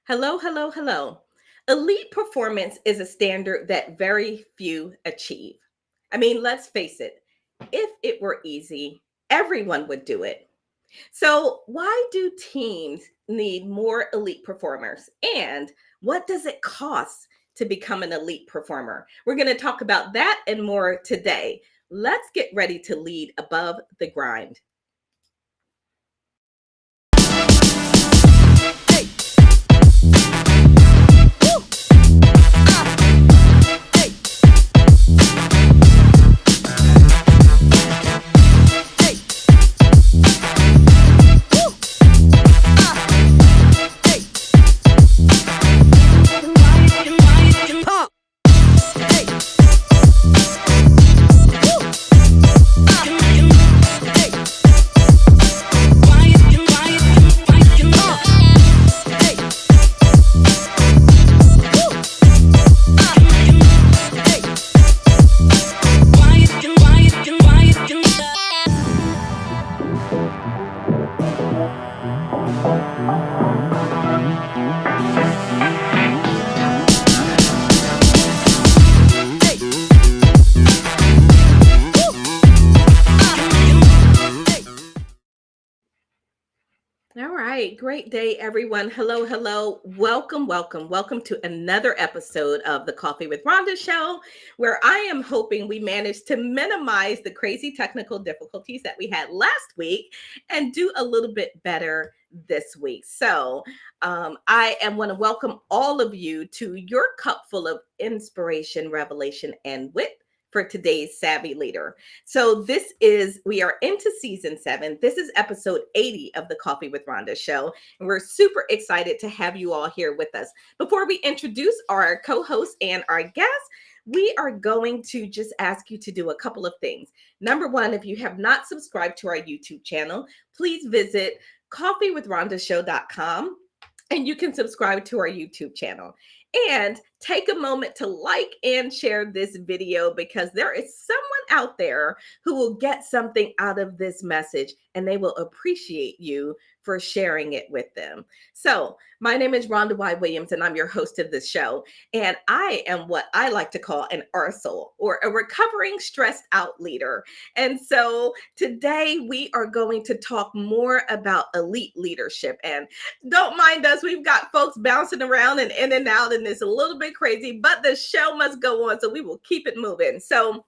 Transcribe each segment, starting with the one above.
Hello, hello, hello. Elite performance is a standard that very few achieve. I mean, let's face it, if it were easy, everyone would do it. So, why do teams need more elite performers? And what does it cost to become an elite performer? We're going to talk about that and more today. Let's get ready to lead above the grind. All right. Great day, everyone. Hello, hello. Welcome, welcome, welcome to another episode of the Coffee with Rhonda Show, where I am hoping we managed to minimize the crazy technical difficulties that we had last week and do a little bit better this week. So I am want to welcome all of you to your cup full of inspiration, revelation, and wit for today's Savvy Leader. So we are into season 7. This is episode 80 of the Coffee with Rhonda show. And we're super excited to have you all here with us. Before we introduce our co-host and our guests, we are going to just ask you to do a couple of things. Number one, if you have not subscribed to our YouTube channel, please visit coffeewithrhondashow.com and you can subscribe to our YouTube channel. And take a moment to like and share this video because there is someone out there who will get something out of this message and they will appreciate you for sharing it with them. So my name is Rhonda Y. Williams and I'm your host of this show. And I am what I like to call an arsehole or a recovering stressed out leader. And so today we are going to talk more about elite leadership. And don't mind us, we've got folks bouncing around and in and out and it's a little bit crazy, but the show must go on, so we will keep it moving. So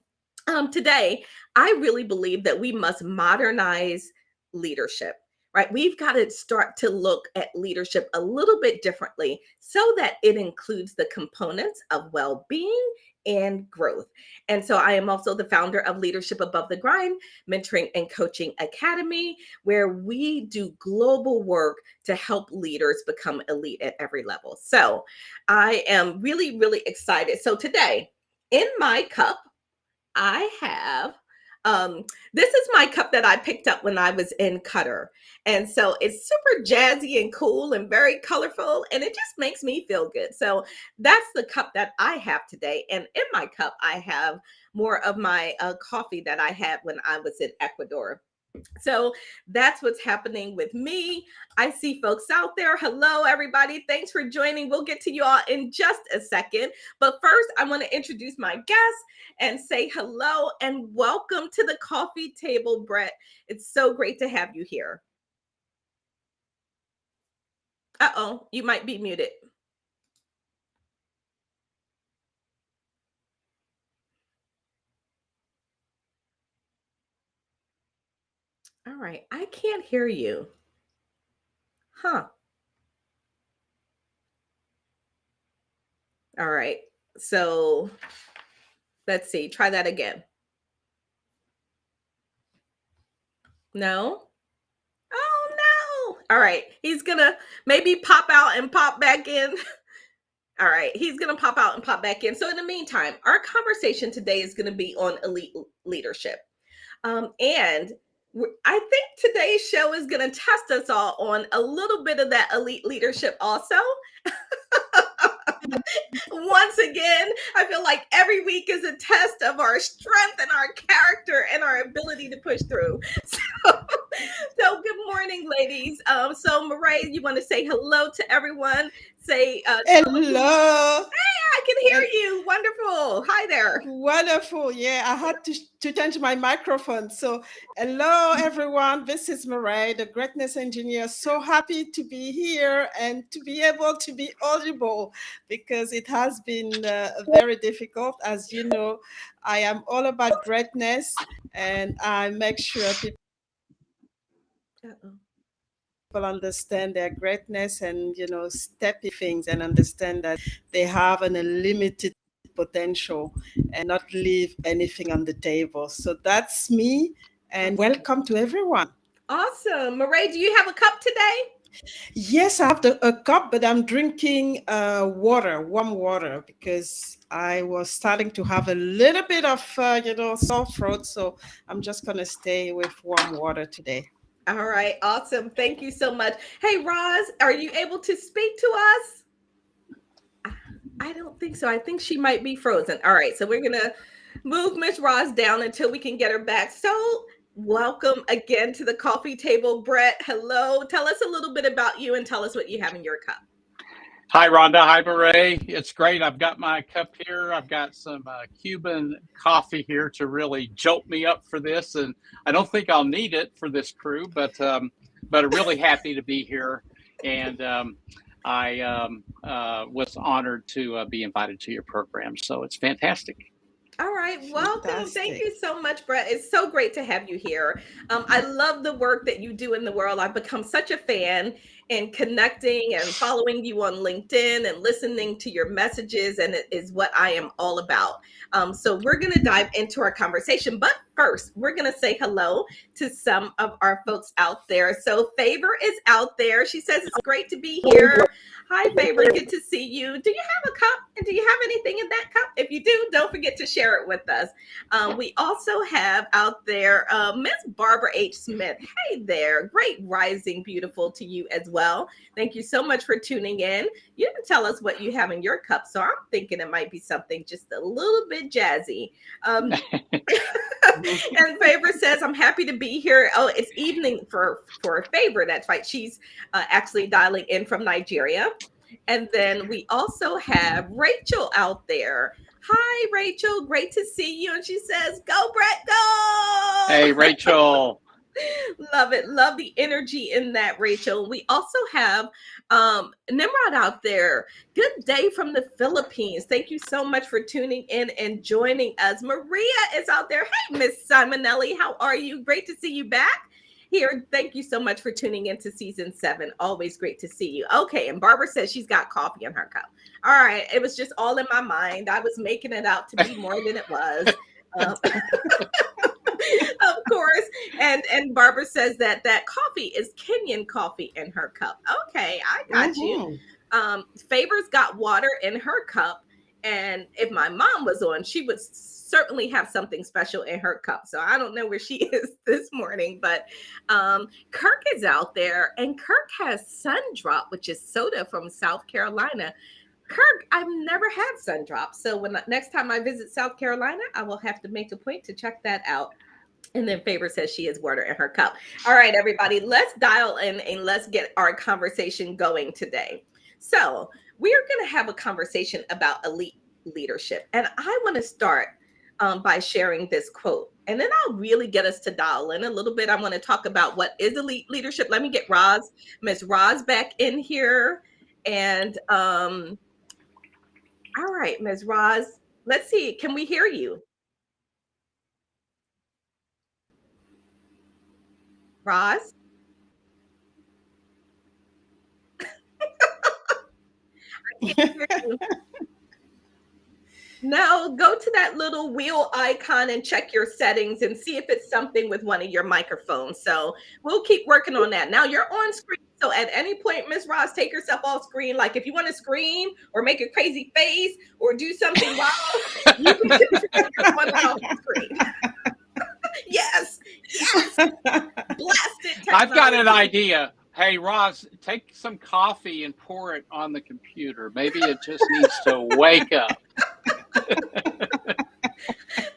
today, I really believe that we must modernize leadership, right? We've got to start to look at leadership a little bit differently so that it includes the components of well-being and growth. And so I am also the founder of Leadership Above the Grind Mentoring and Coaching Academy, where we do global work to help leaders become elite at every level. So I am really, really excited. So today in my cup, I have this is my cup that I picked up when I was in Qatar. And so it's super jazzy and cool and very colorful, and it just makes me feel good. So that's the cup that I have today. And in my cup, I have more of my coffee that I had when I was in Ecuador. So that's what's happening with me. I see folks out there. Hello, everybody. Thanks for joining. We'll get to you all in just a second. But first, I want to introduce my guest and say hello and welcome to the coffee table, Bret. It's so great to have you here. Uh-oh, you might be muted. All right, I can't hear you. Huh. All right, so let's see. Try that again. No? Oh, no. All right, he's going to maybe pop out and pop back in. All right, he's going to pop out and pop back in. So in the meantime, our conversation today is going to be on elite leadership. And I think today's show is going to test us all on a little bit of that elite leadership also. Once again, I feel like every week is a test of our strength and our character and our ability to push through. So good morning, ladies. So Mireille, you want to say hello to everyone? Say Hello. I can hear you. Wonderful. Hi there. Wonderful. Yeah, I had to change my microphone. So, hello, everyone. This is Mireille, the greatness engineer. So happy to be here and to be able to be audible because it has been very difficult. As you know, I am all about greatness and I make sure people understand their greatness and, step in things and understand that they have an unlimited potential and not leave anything on the table. So that's me, and welcome to everyone. Awesome. Mireille, do you have a cup today? Yes, I have a cup, but I'm drinking warm water, because I was starting to have a little bit of, sore throat. So I'm just going to stay with warm water today. All right. Awesome. Thank you so much. Hey, Roz, are you able to speak to us? I don't think so. I think she might be frozen. All right. So we're going to move Miss Roz down until we can get her back. So welcome again to the coffee table. Bret, hello. Tell us a little bit about you and tell us what you have in your cup. Hi, Rhonda. Hi, Mireille. It's great. I've got my cup here. I've got some Cuban coffee here to really jolt me up for this. And I don't think I'll need it for this crew, but I'm really happy to be here. And I was honored to be invited to your program. So it's fantastic. All right. Welcome. Fantastic. Thank you so much, Bret. It's so great to have you here. I love the work that you do in the world. I've become such a fan in connecting and following you on LinkedIn and listening to your messages, and it is what I am all about. So we're going to dive into our conversation. But first, we're going to say hello to some of our folks out there. So Favor is out there. She says it's great to be here. Hi, Favor. Good to see you. Do you have a cup? And do you have anything in that cup? If you do, don't forget to share it with us. We also have out there Miss Barbara H. Smith. Hey there. Great rising, beautiful to you as well. Thank you so much for tuning in. You didn't tell us what you have in your cup, so I'm thinking it might be something just a little bit jazzy. And Favor says, I'm happy to be here. Oh, it's evening for Favor. That's right. She's actually dialing in from Nigeria. And then we also have Rachel out there. Hi, Rachel. Great to see you. And she says, go, Bret, go. Hey, Rachel. Love it. Love the energy in that, Rachel. We also have Nimrod out there. Good day from the Philippines. Thank you so much for tuning in and joining us. Maria is out there. Hey, Miss Simonelli, how are you? Great to see you back here. Thank you so much for tuning into season 7. Always great to see you. Okay, and Barbara says she's got coffee in her cup. All right, it was just all in my mind. I was making it out to be more than it was. Of course. And Barbara says that coffee is Kenyan coffee in her cup. Okay, I got you. Favor's got water in her cup. And if my mom was on, she would certainly have something special in her cup. So I don't know where she is this morning, but Kirk is out there, and Kirk has Sundrop, which is soda from South Carolina. Kirk, I've never had Sundrop. So next time I visit South Carolina, I will have to make a point to check that out. And then Favor says she has water in her cup. All right, everybody, let's dial in and let's get our conversation going today. So we are going to have a conversation about elite leadership. And I want to start by sharing this quote. And then I'll really get us to dial in a little bit. I want to talk about what is elite leadership. Let me get Miss Roz back in here. And all right, Ms. Roz, let's see. Can we hear you? Roz? I can't hear you. Now go to that little wheel icon and check your settings and see if it's something with one of your microphones. So we'll keep working on that. Now you're on screen. So at any point, Miss Roz, take yourself off screen. Like if you want to scream or make a crazy face or do something wild, you can just take your one off the screen. Yes. Blast it. I've got an idea. Hey, Roz, take some coffee and pour it on the computer. Maybe it just needs to wake up.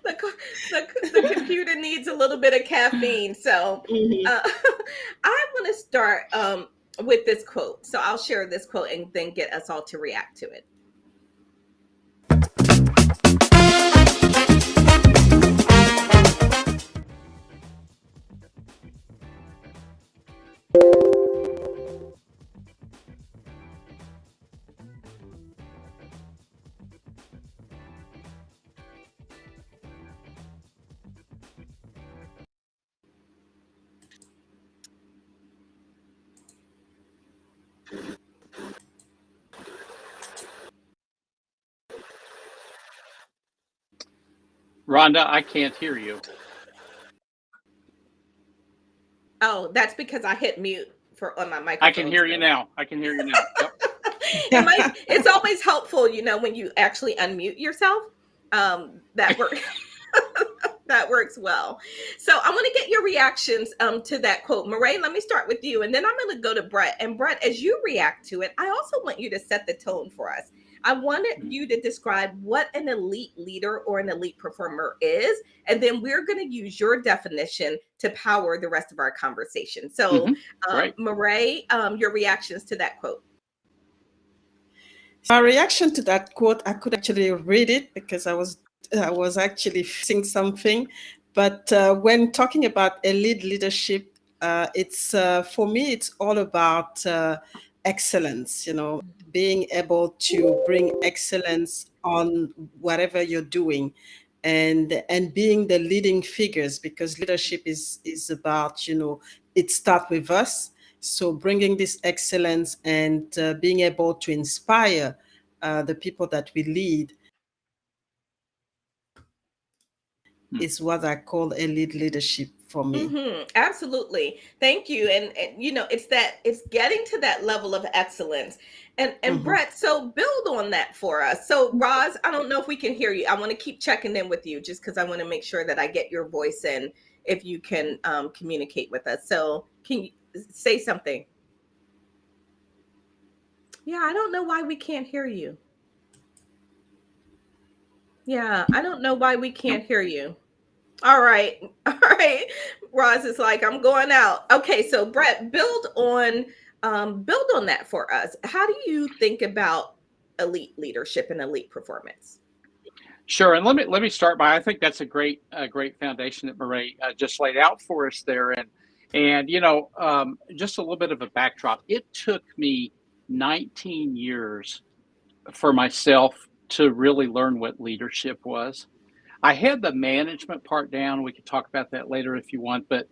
The computer needs a little bit of caffeine. So I want to start with this quote. So I'll share this quote and then get us all to react to it. Rhonda, I can't hear you. Oh, that's because I hit mute on my microphone. I can hear you now. I can hear you now. Yep. It's always helpful, when you actually unmute yourself. That works. That works well. So I want to get your reactions to that quote. Mireille, let me start with you, and then I'm going to go to Bret. And Bret, as you react to it, I also want you to set the tone for us. I wanted you to describe what an elite leader or an elite performer is, and then we're going to use your definition to power the rest of our conversation. So, Mireille, your reactions to that quote. My reaction to that quote, I could actually read it because I was actually saying something. But when talking about elite leadership, it's for me, it's all about excellence, being able to bring excellence on whatever you're doing, and being the leading figures, because leadership is about, it starts with us. So bringing this excellence and being able to inspire the people that we lead is what I call elite leadership for me. Mm-hmm. Absolutely. Thank you. And it's getting to that level of excellence. And Bret, so build on that for us. So Roz, I don't know if we can hear you. I want to keep checking in with you just because I want to make sure that I get your voice in if you can communicate with us. So can you say something? Yeah, I don't know why we can't hear you. Yeah, I don't know why we can't hear you. All right. Roz is like, I'm going out. Okay, so Bret, build on that for us. How do you think about elite leadership and elite performance? Sure, and let me start by, I think that's a great foundation that Mireille just laid out for us there, and just a little bit of a backdrop. It took me 19 years for myself to really learn what leadership was. I had the management part down. We could talk about that later if you want, but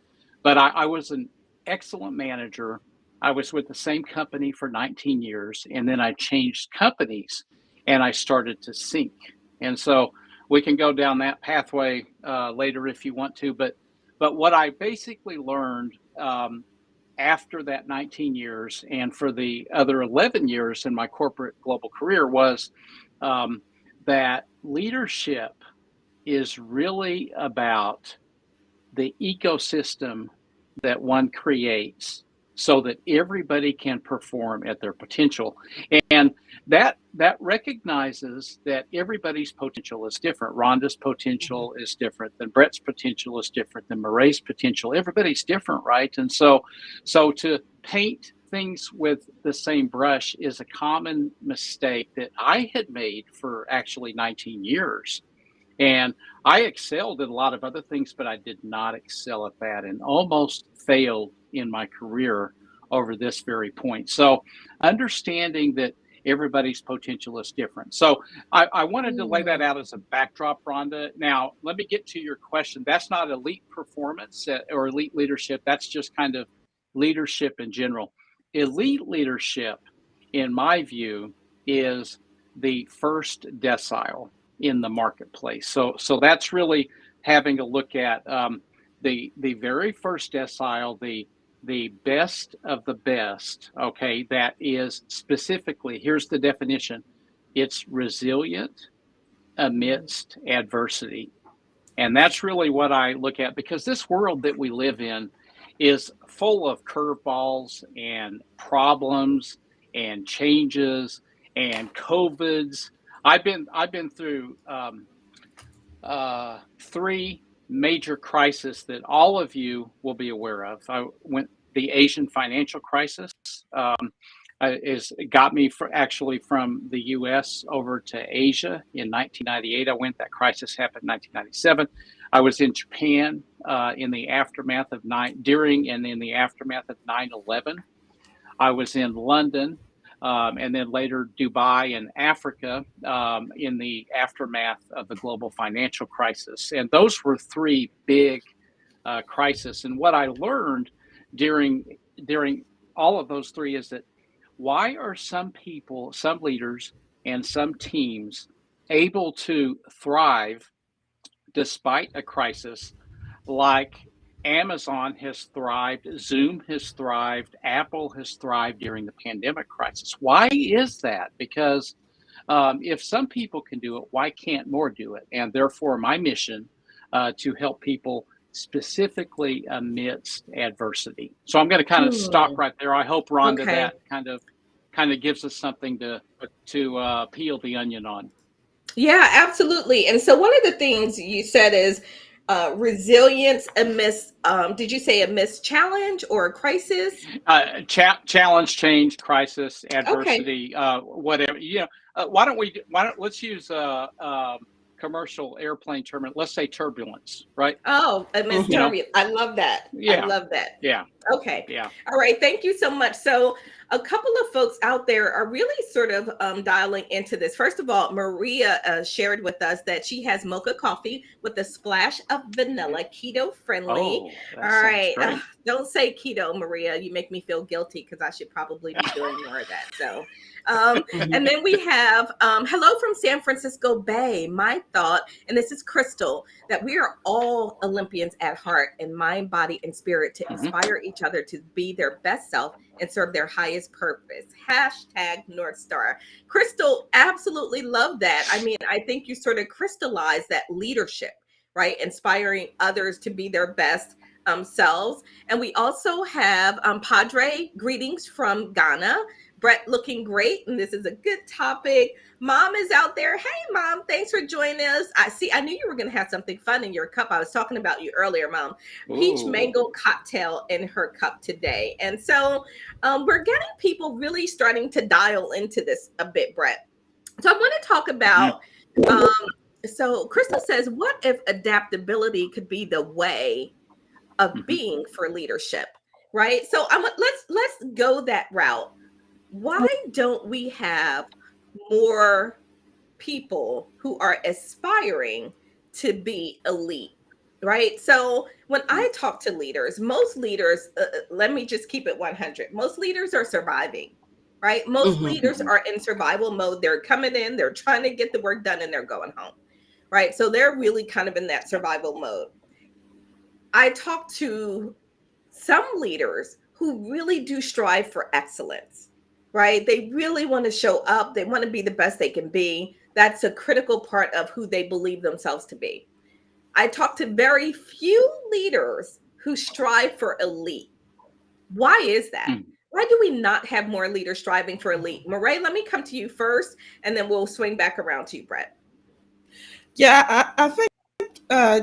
I was an excellent manager. I was with the same company for 19 years, and then I changed companies, and I started to sink. And so we can go down that pathway later if you want to. But what I basically learned after that 19 years and for the other 11 years in my corporate global career was that leadership is really about the ecosystem that one creates so that everybody can perform at their potential. And that recognizes that everybody's potential is different. Rhonda's potential is different than Bret's potential is different than Mireille's potential. Everybody's different, right? And so to paint things with the same brush is a common mistake that I had made for actually 19 years. And I excelled at a lot of other things, but I did not excel at that and almost failed in my career over this very point. So understanding that everybody's potential is different. So I wanted to lay that out as a backdrop, Rhonda. Now, let me get to your question. That's not elite performance or elite leadership. That's just kind of leadership in general. Elite leadership, in my view, is the first decile in the marketplace. So that's really having a look at the very first decile, the best of the best. Okay, that is specifically, here's the definition: it's resilient amidst adversity. And that's really what I look at, because this world that we live in is full of curveballs and problems and changes and COVIDs. I've been through three major crises that all of you will be aware of. I went the Asian financial crisis. Is got me actually from the U.S. over to Asia in 1998. I went. That crisis happened in 1997. I was in Japan in the aftermath of during and in the aftermath of 9/11. I was in London and then later Dubai and Africa in the aftermath of the global financial crisis. And those were three big crises. And what I learned during all of those three is that why are some people, some leaders, and some teams able to thrive despite a crisis, like Amazon has thrived, Zoom has thrived, Apple has thrived during the pandemic crisis? Why is that? Because if some people can do it, why can't more do it? And therefore, my mission to help people specifically amidst adversity. So I'm going to kind of stop right there. I hope, Rhonda, that kind of gives us something to peel the onion on. Yeah, absolutely. And so one of the things you said is resilience amidst, did you say amidst challenge or a crisis? Challenge, change, crisis, adversity, whatever. Let's use commercial airplane term. Let's say turbulence, right? Oh, amidst turbulence. I love that. Yeah. I love that. Yeah. Okay. Yeah. All right. Thank you so much. So a couple of folks out there are really sort of dialing into this. First of all, Maria shared with us that she has mocha coffee with a splash of vanilla, keto friendly. Oh, all right. Don't say keto, Maria. You make me feel guilty because I should probably be doing more of that. So, and then we have hello from San Francisco Bay. My thought, and this is Crystal, that we are all Olympians at heart in mind, body, and spirit to inspire each other to be their best self and serve their highest purpose. Hashtag North Star. Crystal, absolutely love that. I mean, I think you sort of crystallized that leadership, right? Inspiring others to be their best selves. And we also have Padre, greetings from Ghana. Bret, looking great, and this is a good topic. Mom is out there. Hey, Mom, thanks for joining us. I knew you were going to have something fun in your cup. I was talking about you earlier, Mom. Peach mango cocktail in her cup today. And so we're getting people really starting to dial into this a bit, Bret. So I want to talk about, so Crystal says, what if adaptability could be the way of being for leadership, right? So let's go that route. Why don't we have more people who are aspiring to be elite, right? So when I talk to leaders, most leaders, let me just keep it 100. Most leaders are surviving, right? Most leaders are in survival mode. They're coming in, they're trying to get the work done, and they're going home, right? So they're really kind of in that survival mode. I talk to some leaders who really do strive for excellence. Right? They really want to show up. They want to be the best they can be. That's a critical part of who they believe themselves to be. I talk to very few leaders who strive for elite. Why is that? Why do we not have more leaders striving for elite? Mireille, let me come to you first, and then we'll swing back around to you, Bret. Yeah, I think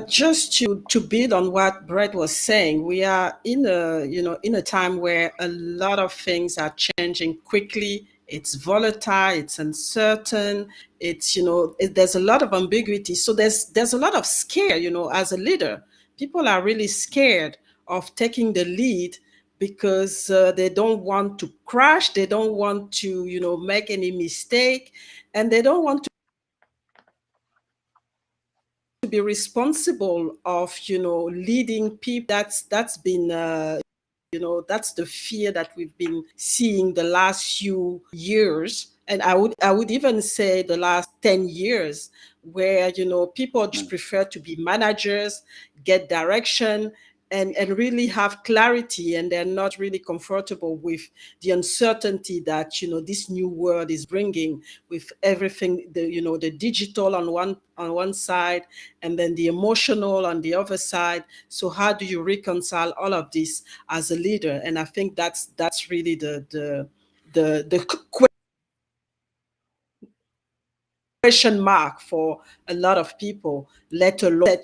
just to build on what Bret was saying, we are in a time where a lot of things are changing quickly. It's volatile, it's uncertain, it's there's a lot of ambiguity. So there's a lot of scare, as a leader. People are really scared of taking the lead because they don't want to crash, they don't want to make any mistake, and they don't want to be responsible of leading people. That's been that's the fear that we've been seeing the last few years, and I would even say the last 10 years, where people just prefer to be managers, get direction, and really have clarity, and they're not really comfortable with the uncertainty that this new world is bringing, with everything, the digital on one side, and then the emotional on the other side. So how do you reconcile all of this as a leader? And I think that's really the question mark for a lot of people, let alone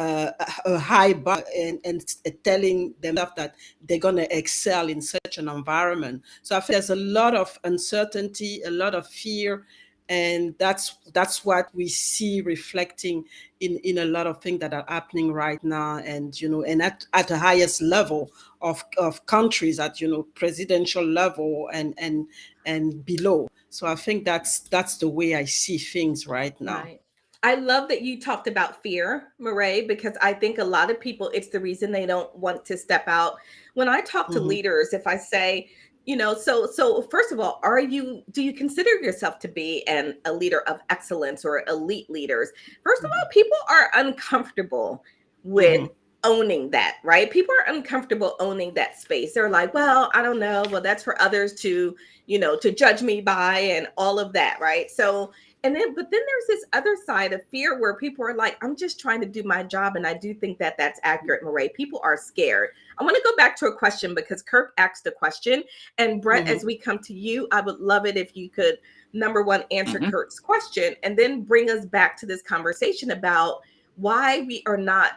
a high bar, and telling themselves that they're going to excel in such an environment. So I think there's a lot of uncertainty, a lot of fear, and that's what we see reflecting in a lot of things that are happening right now. And and at the highest level of countries, at presidential level and below. So I think that's the way I see things right now. Right. I love that you talked about fear, Mireille, because I think a lot of people, it's the reason they don't want to step out. When I talk to leaders, if I say, so first of all, do you consider yourself to be a leader of excellence or elite leaders? First of all, people are uncomfortable with owning that, right? People are uncomfortable owning that space. They're like, well, I don't know. Well, that's for others to, to judge me by, and all of that, right? So, but then there's this other side of fear where people are like, I'm just trying to do my job. And I do think that that's accurate, Mireille. People are scared. I want to go back to a question because Kirk asked a question. And Bret, as we come to you, I would love it if you could, number one, answer Kirk's question, and then bring us back to this conversation about why we are not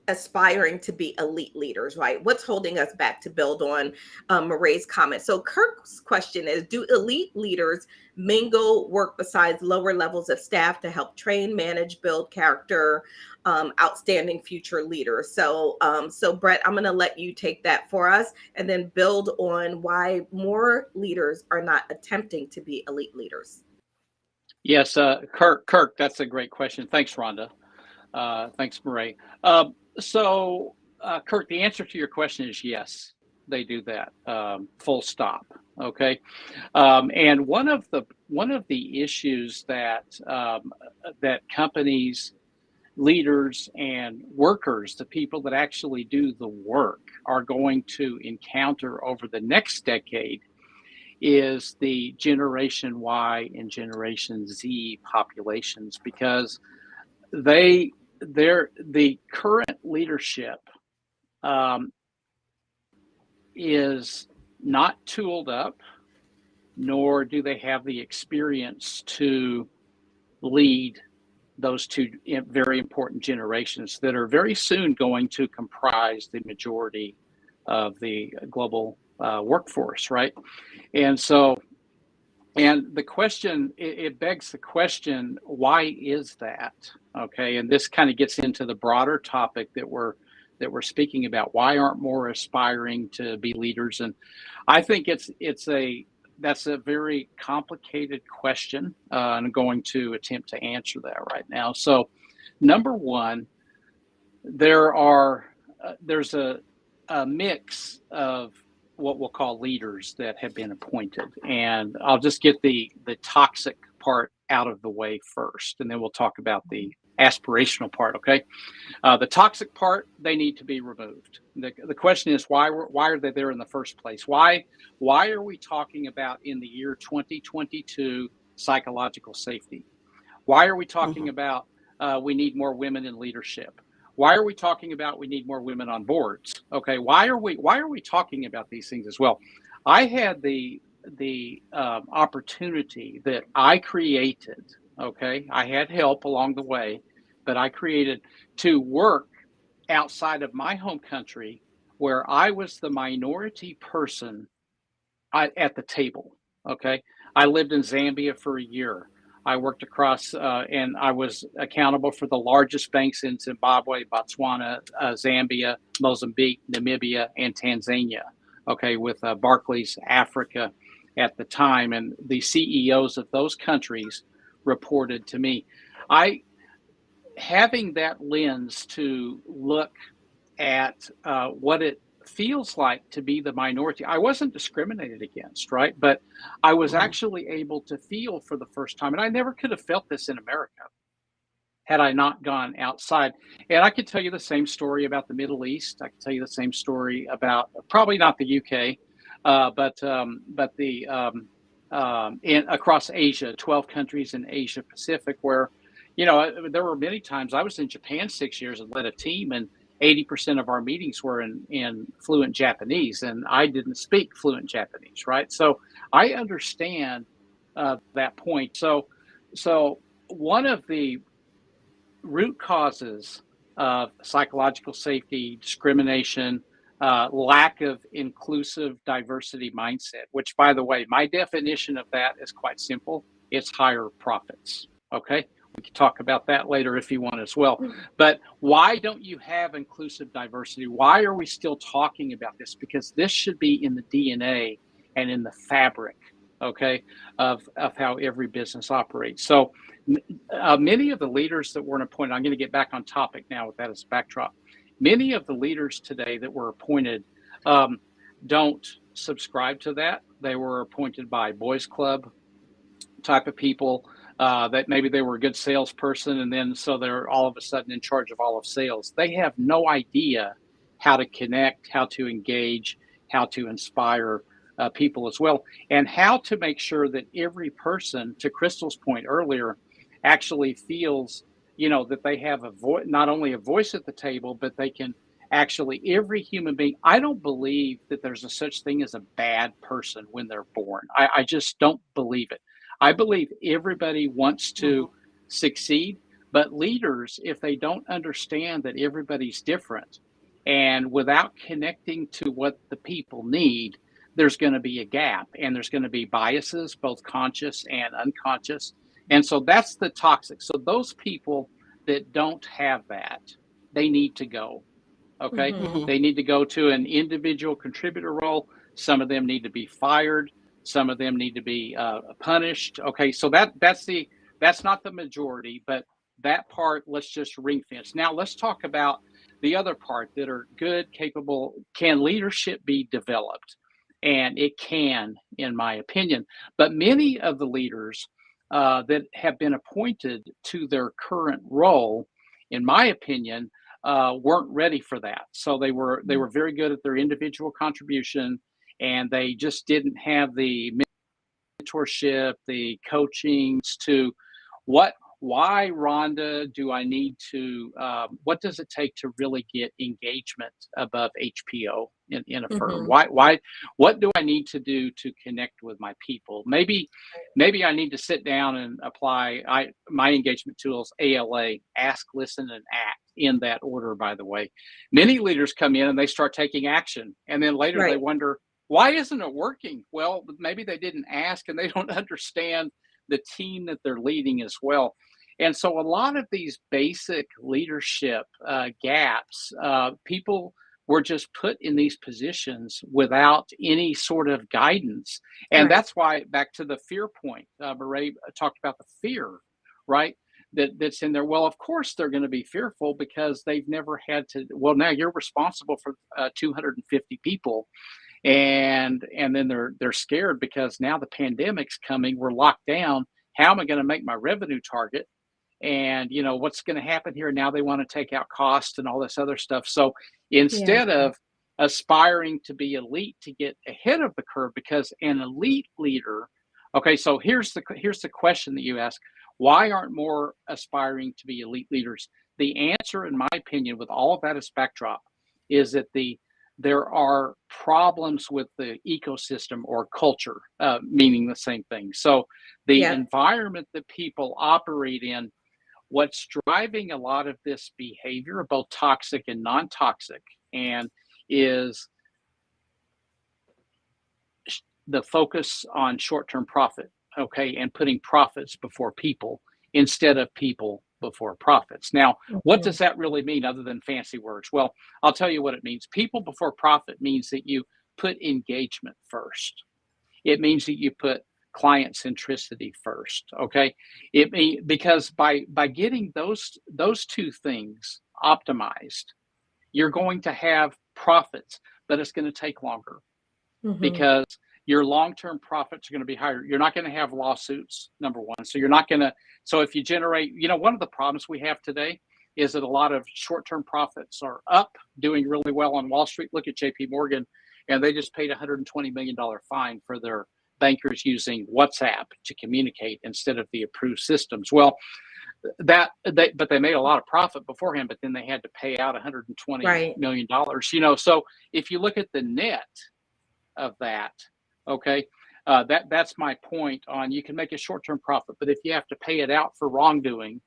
aspiring to be elite leaders, right? What's holding us back, to build on Mireille's comment. So Kirk's question is, do elite leaders mingle work besides lower levels of staff to help train, manage, build character, outstanding future leaders? So Bret, I'm going to let you take that for us and then build on why more leaders are not attempting to be elite leaders. Yes, Kirk, that's a great question. Thanks, Rhonda. Thanks, Mireille. So, Kirk, the answer to your question is yes, they do that. Full stop. Okay, and one of the issues that that companies, leaders, and workers, the people that actually do the work, are going to encounter over the next decade is the Generation Y and Generation Z populations, because the current leadership is not tooled up, nor do they have the experience to lead those two very important generations that are very soon going to comprise the majority of the global workforce, right? And so, and the question, it begs the question, why is that? Okay, and this kind of gets into the broader topic that we're speaking about. Why aren't more aspiring to be leaders? And I think that's a very complicated question, and I'm going to attempt to answer that right now. So, number one, there's a mix of what we'll call leaders that have been appointed, and I'll just get the toxic part out of the way first, and then we'll talk about the aspirational part. Okay, the toxic part, they need to be removed. The question is, why are they there in the first place? Why are we talking about, in the year 2022, psychological safety? Why are we talking about we need more women in leadership? Why are we talking about we need more women on boards? Okay, why are we talking about these things as well? I had the opportunity that I created. Okay, I had help along the way, but I created to work outside of my home country, where I was the minority person at the table. Okay, I lived in Zambia for a year. I worked across, and I was accountable for the largest banks in Zimbabwe, Botswana, Zambia, Mozambique, Namibia, and Tanzania. Okay, with Barclays Africa at the time, and the CEOs of those countries reported to me. Having that lens to look at what it feels like to be the minority. I wasn't discriminated against, right? But I was actually able to feel for the first time, and I never could have felt this in America, had I not gone outside. And I could tell you the same story about the Middle East. I could tell you the same story about probably not the UK, but the in across Asia, 12 countries in Asia Pacific, where, you know, there were many times I was in Japan 6 years and led a team, and 80% of our meetings were in fluent Japanese, and I didn't speak fluent Japanese, right? So I understand that point. So one of the root causes of psychological safety, discrimination, lack of inclusive diversity mindset, which, by the way, my definition of that is quite simple. It's higher profits. Okay. We can talk about that later if you want as well. But why don't you have inclusive diversity? Why are we still talking about this? Because this should be in the DNA and in the fabric, okay, of how every business operates. So many of the leaders that weren't appointed, I'm going to get back on topic now with that as a backdrop. Many of the leaders today that were appointed don't subscribe to that. They were appointed by boys club type of people, that maybe they were a good salesperson, and then so they're all of a sudden in charge of all of sales. They have no idea how to connect, how to engage, how to inspire people as well, and how to make sure that every person, to Crystal's point earlier, actually feels, you know, that they have a voice, not only a voice at the table, but they can actually, every human being. I don't believe that there's a such thing as a bad person when they're born. I just don't believe it. I believe everybody wants to succeed, but leaders, if they don't understand that everybody's different, and without connecting to what the people need, there's going to be a gap, and there's going to be biases, both conscious and unconscious. And so that's the toxic. So those people that don't have that, they need to go. Okay. They need to go to an individual contributor role. Some of them need to be fired. Some of them need to be punished. Okay, so that's not the majority, but that part, let's just ring fence. Now let's talk about the other part that are good, capable. Can leadership be developed? And it can, in my opinion. But many of the leaders that have been appointed to their current role, in my opinion, weren't ready for that. So they were very good at their individual contribution, and they just didn't have the mentorship, the coachings to why, Rhonda, do I need to, what does it take to really get engagement above HPO in a firm? What do I need to do to connect with my people? Maybe I need to sit down and apply my engagement tools, ALA, ask, listen, and act, in that order, by the way. Many leaders come in and they start taking action, and then later they wonder, why isn't it working? Well, maybe they didn't ask, and they don't understand the team that they're leading as well. And so a lot of these basic leadership gaps, people were just put in these positions without any sort of guidance. And that's why, back to the fear point, Mireille talked about the fear, right? That's in there. Well, of course they're going to be fearful because they've never had to. Well, now you're responsible for 250 people, and then they're scared because now the pandemic's coming. We're locked down. How am I going to make my revenue target? And you know what's going to happen here. Now they want to take out costs and all this other stuff. So instead of aspiring to be elite, to get ahead of the curve, because an elite leader. Okay, so here's the question that you ask. Why aren't more aspiring to be elite leaders? The answer, in my opinion, with all of that as backdrop, is that there are problems with the ecosystem or culture, meaning the same thing. So the environment that people operate in, what's driving a lot of this behavior, both toxic and non-toxic, and is the focus on short-term profit, okay, and putting profits before people instead of people before profits. Now, what does that really mean other than fancy words? Well, I'll tell you what it means. People before profit means that you put engagement first. It means that you put client centricity first, okay? Because by getting those two things optimized, you're going to have profits, but it's going to take longer. Because your long-term profits are going to be higher. You're not going to have lawsuits, number one. So you're not going to, so if you generate, one of the problems we have today is that a lot of short-term profits are up, doing really well on Wall Street. Look at JP Morgan, and they just paid a $120 million fine for their bankers using WhatsApp to communicate instead of the approved systems. Well, but they made a lot of profit beforehand, but then they had to pay out $120 million. So if you look at the net of that, okay, that's my point on, you can make a short-term profit, but if you have to pay it out for wrongdoing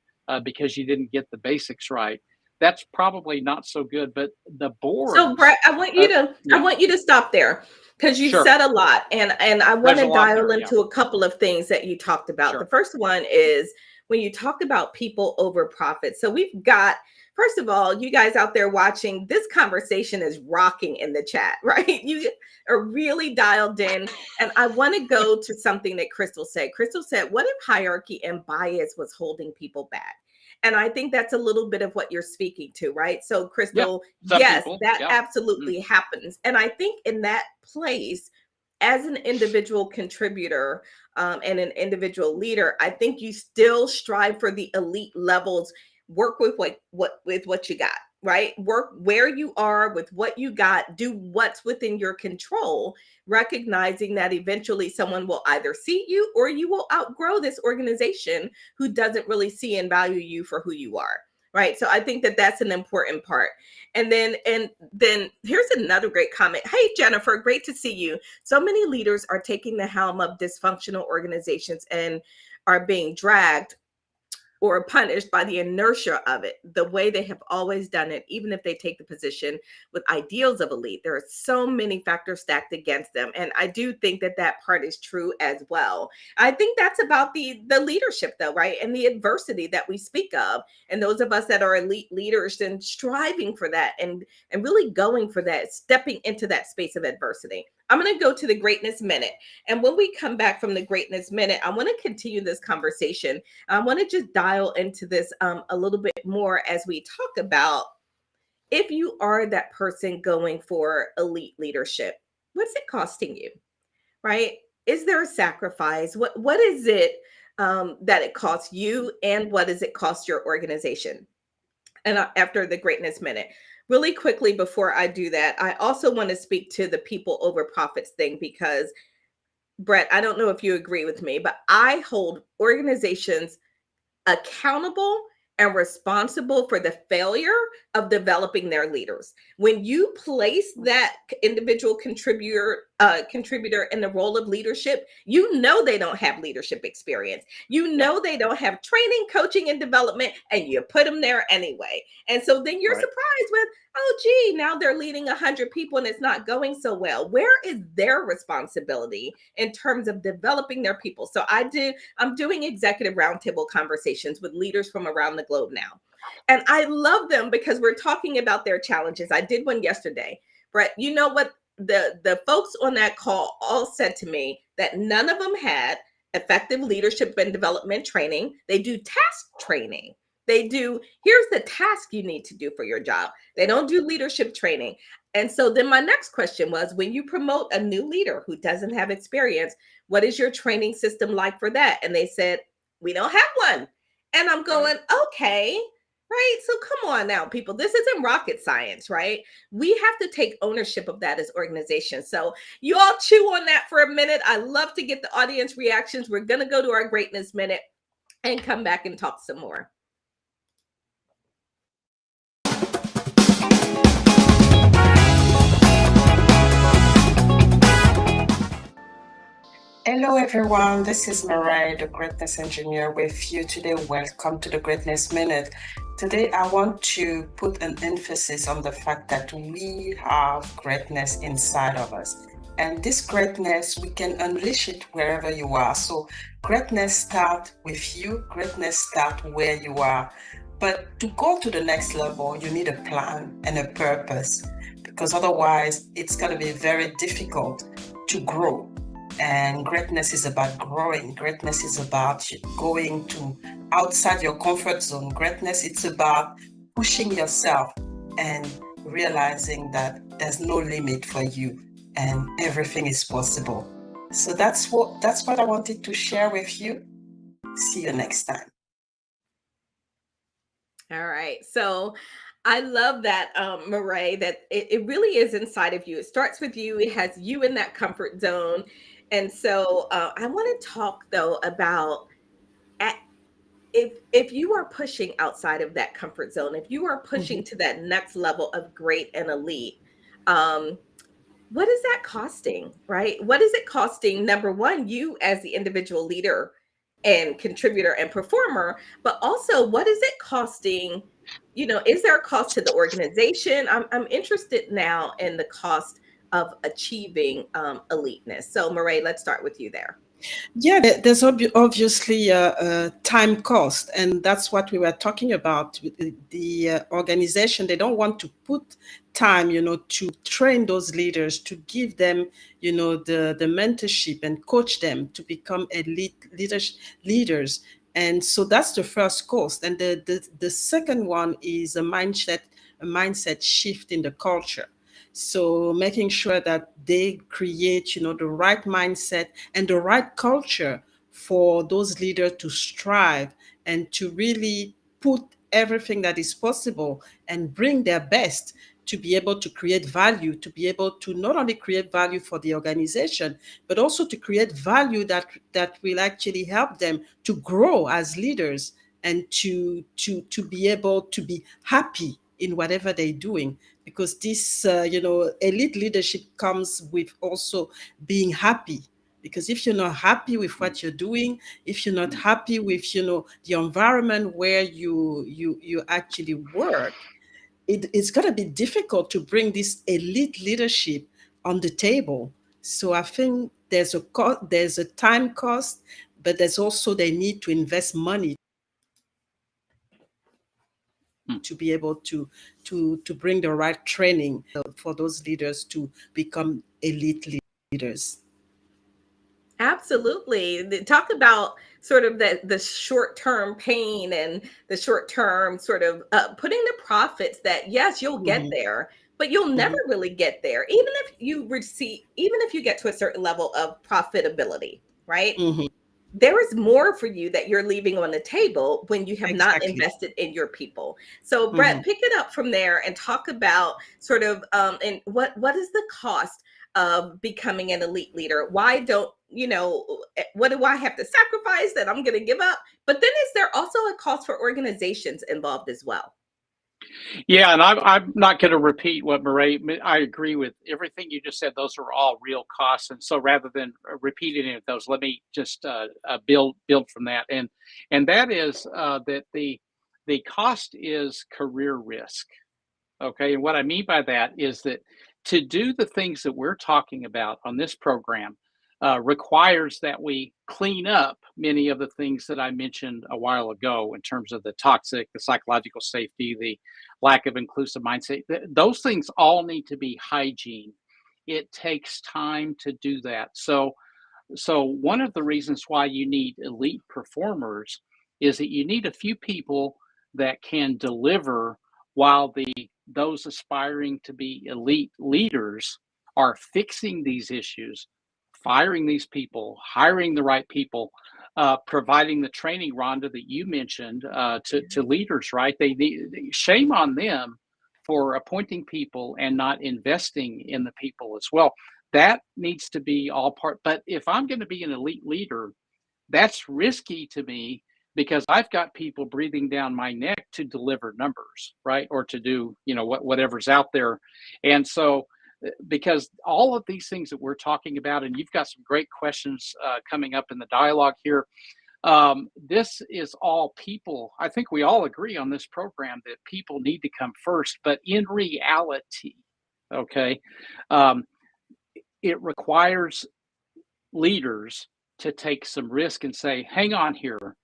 because you didn't get the basics right, that's probably not so good. But the board. So Bret, I want you to stop there, because you said a lot, and I want to dial into a couple of things that you talked about. Sure. The first one is when you talk about people over profit. So we've got, first of all, you guys out there watching, this conversation is rocking in the chat, right? You are really dialed in. And I want to go to something that Crystal said. Crystal said, what if hierarchy and bias was holding people back? And I think that's a little bit of what you're speaking to, right? So Crystal, yes, that absolutely happens. And I think in that place, as an individual contributor and an individual leader, I think you still strive for the elite levels. Work with what you got, right? Work where you are with what you got. Do what's within your control, recognizing that eventually someone will either see you or you will outgrow this organization who doesn't really see and value you for who you are. Right. So I think that that's an important part. And then here's another great comment. Hey, Jennifer, great to see you. So many leaders are taking the helm of dysfunctional organizations and are being dragged or punished by the inertia of it, the way they have always done it, even if they take the position with ideals of elite. There are so many factors stacked against them. And I do think that that part is true as well. I think that's about the leadership though, right? And the adversity that we speak of. And those of us that are elite leaders and striving for that and really going for that, stepping into that space of adversity. I'm going to go to the Greatness Minute. And when we come back from the Greatness Minute, I want to continue this conversation. I want to just dial into this a little bit more as we talk about, if you are that person going for elite leadership, what's it costing you, right? Is there a sacrifice? What is it that it costs you, and what does it cost your organization? And after the Greatness Minute. Really quickly before I do that, I also want to speak to the people over profits thing, because Bret, I don't know if you agree with me, but I hold organizations accountable and responsible for the failure of developing their leaders. When you place that individual contributor in the role of leadership, you know they don't have leadership experience. You know they don't have training, coaching, and development, and you put them there anyway. And so then you're surprised with, oh, gee, now they're leading 100 people and it's not going so well. Where is their responsibility in terms of developing their people? So I'm doing executive roundtable conversations with leaders from around the globe now. And I love them because we're talking about their challenges. I did one yesterday. Bret, you know what? The folks on that call all said to me that none of them had effective leadership and development training. They do task training. They do, here's the task you need to do for your job. They don't do leadership training. And so then my next question was, when you promote a new leader who doesn't have experience, what is your training system like for that? And they said, we don't have one. And I'm going, okay, right? So come on now, people, this isn't rocket science, right? We have to take ownership of that as organizations. So you all chew on that for a minute. I love to get the audience reactions. We're going to go to our Greatness Minute and come back and talk some more. Hello everyone, this is Mireille, the Greatness Engineer with you today. Welcome to the Greatness Minute. Today I want to put an emphasis on the fact that we have greatness inside of us. And this greatness, we can unleash it wherever you are. So greatness starts with you, greatness starts where you are. But to go to the next level, you need a plan and a purpose, because otherwise it's going to be very difficult to grow. And greatness is about growing. Greatness is about going to outside your comfort zone. Greatness, it's about pushing yourself and realizing that there's no limit for you and everything is possible. So that's what I wanted to share with you. See you next time. All right. So I love that, Mireille, that it really is inside of you. It starts with you. It has you in that comfort zone. And so I want to talk though about at, if you are pushing outside of that comfort zone, if you are pushing to that next level of great and elite, what is that costing, right? What is it costing? Number one, you as the individual leader and contributor and performer, but also what is it costing? You know, is there a cost to the organization? I'm interested now in the cost of achieving eliteness. So, Mireille, let's start with you there. Yeah, there's obviously a time cost, and that's what we were talking about with the organization. They don't want to put time, to train those leaders, to give them, the mentorship and coach them to become elite leaders. And so that's the first cost. And the second one is a mindset shift in the culture. So making sure that they create, the right mindset and the right culture for those leaders to strive and to really put everything that is possible and bring their best to be able to create value, to be able to not only create value for the organization, but also to create value that will actually help them to grow as leaders and to be able to be happy in whatever they're doing, because this elite leadership comes with also being happy. Because if you're not happy with what you're doing, if you're not happy with the environment where you actually work, it's going to be difficult to bring this elite leadership on the table. So I think there's a time cost, but there's also they need to invest money to be able to bring the right training for those leaders to become elite leaders. Absolutely. Talk about sort of the short-term pain and the short-term sort of putting the profits that, yes, you'll get there, but you'll never really get there. Even if you get to a certain level of profitability, right? There is more for you that you're leaving on the table when you have not invested in your people. So Bret, pick it up from there and talk about sort of and what is the cost of becoming an elite leader? Why don't what do I have to sacrifice that I'm going to give up? But then is there also a cost for organizations involved as well? Yeah, and I'm not going to repeat what Mireille. I agree with everything you just said. Those are all real costs, and so rather than repeating any of those, let me just build from that, and that is that the cost is career risk. Okay, and what I mean by that is that to do the things that we're talking about on this program requires that we clean up many of the things that I mentioned a while ago in terms of the toxic, the psychological safety, the lack of inclusive mindset. Those things all need to be hygiene. It takes time to do that. So one of the reasons why you need elite performers is that you need a few people that can deliver while those aspiring to be elite leaders are fixing these issues, firing these people, hiring the right people, providing the training, Rhonda, that you mentioned to leaders, right? Shame on them for appointing people and not investing in the people as well. That needs to be all part. But if I'm going to be an elite leader, that's risky to me because I've got people breathing down my neck to deliver numbers, right? Or to do, whatever's out there. And so, because all of these things that we're talking about, and you've got some great questions coming up in the dialogue here. This is all people. I think we all agree on this program that people need to come first, but in reality, okay, it requires leaders to take some risk and say, hang on here,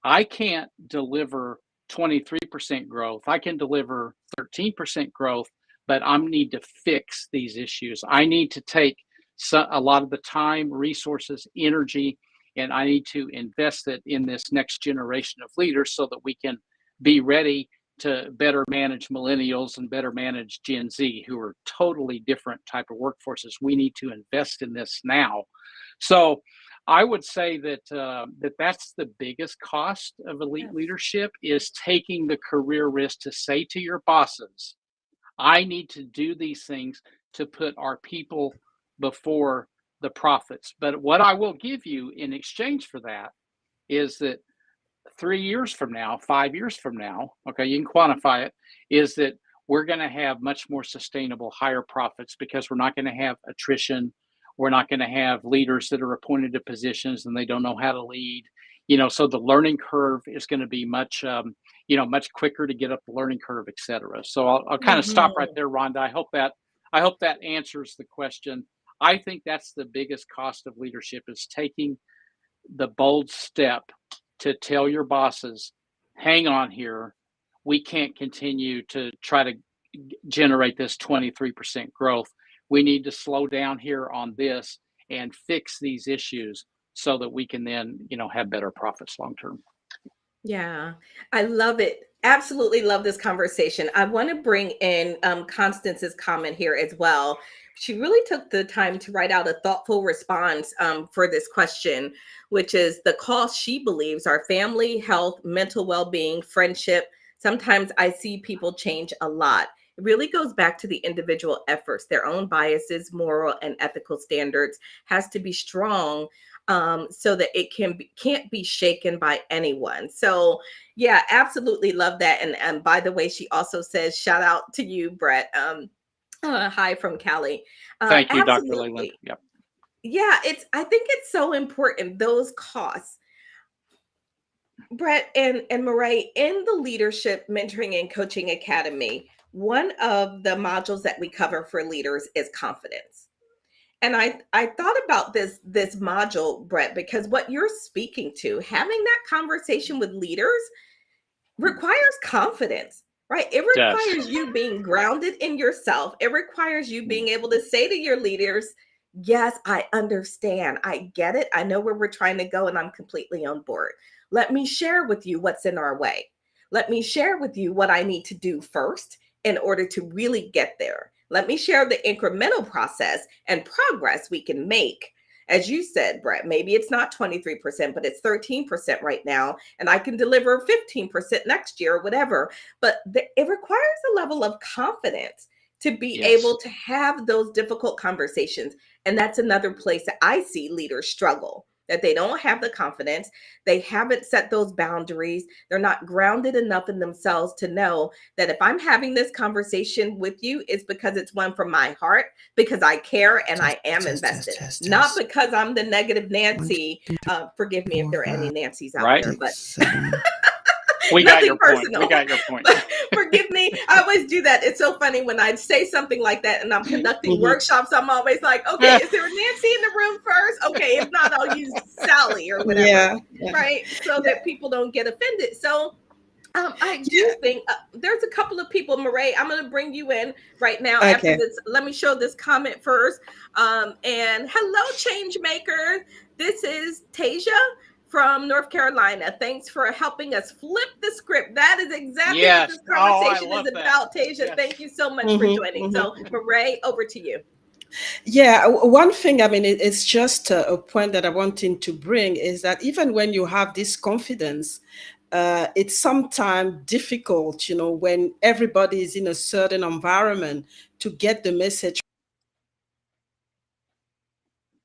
I can't deliver 23% growth. I can deliver 13% growth, but I need to fix these issues. I need to take a lot of the time, resources, energy, and I need to invest it in this next generation of leaders so that we can be ready to better manage millennials and better manage Gen Z, who are totally different type of workforces. We need to invest in this now So I would say that that's the biggest cost of elite leadership, is taking the career risk to say to your bosses, I need to do these things to put our people before the profits. But what I will give you in exchange for that is that 3 years from now, 5 years from now, okay, you can quantify it, is that we're going to have much more sustainable, higher profits, because we're not going to have attrition. We're not going to have leaders that are appointed to positions and they don't know how to lead. So the learning curve is going to be much, much quicker to get up the learning curve, et cetera. So I'll kind of stop right there, Rhonda. I hope that answers the question. I think that's the biggest cost of leadership, is taking the bold step to tell your bosses, hang on here, we can't continue to try to generate this 23% growth. We need to slow down here on this and fix these issues so that we can then, have better profits long term. Yeah, I love it. Absolutely love this conversation. I want to bring in Constance's comment here as well. She really took the time to write out a thoughtful response for this question, which is the costs she believes are family, health, mental well-being, friendship. Sometimes I see people change a lot. It really goes back to the individual efforts. Their own biases, moral and ethical standards has to be strong, so that it can't be shaken by anyone. So yeah, absolutely love that. And by the way, she also says, shout out to you, Bret. Hi from Cali. Thank you, Dr. Absolutely. Leland. Yep. Yeah, I think it's so important, those costs. Bret and Mireille, in the Leadership Mentoring and Coaching Academy, one of the modules that we cover for leaders is confidence. And I thought about this module, Bret, because what you're speaking to, having that conversation with leaders, requires confidence, right? It requires you being grounded in yourself. It requires you being able to say to your leaders, yes, I understand. I get it. I know where we're trying to go, and I'm completely on board. Let me share with you what's in our way. Let me share with you what I need to do first in order to really get there. Let me share the incremental process and progress we can make. As you said, Bret, maybe it's not 23%, but it's 13% right now, and I can deliver 15% next year or whatever. But it requires a level of confidence to be able to have those difficult conversations. And that's another place that I see leaders struggle, that they don't have the confidence. They haven't set those boundaries. They're not grounded enough in themselves to know that if I'm having this conversation with you, it's because it's one from my heart, because I care and I am invested, not because I'm the negative Nancy. Forgive me if there are any Nancys out there, but we got your point. We got your point. Forgive me. I always do that. It's so funny when I say something like that and I'm conducting workshops. I'm always like, okay, is there a Nancy in the room first? Okay, if not, I'll use Sally or whatever, right? So that people don't get offended. So I do think there's a couple of people, Mireille, I'm going to bring you in right now after this. Let me show this comment first. And hello, change maker. This is Tasia from North Carolina. Thanks for helping us flip the script. That is exactly what this conversation is about, Tasia. Yes. Thank you so much for joining. So, Mireille, over to you. Yeah, one thing, I mean, it's just a point that I wanted to bring is that even when you have this confidence, it's sometimes difficult, when everybody is in a certain environment, to get the message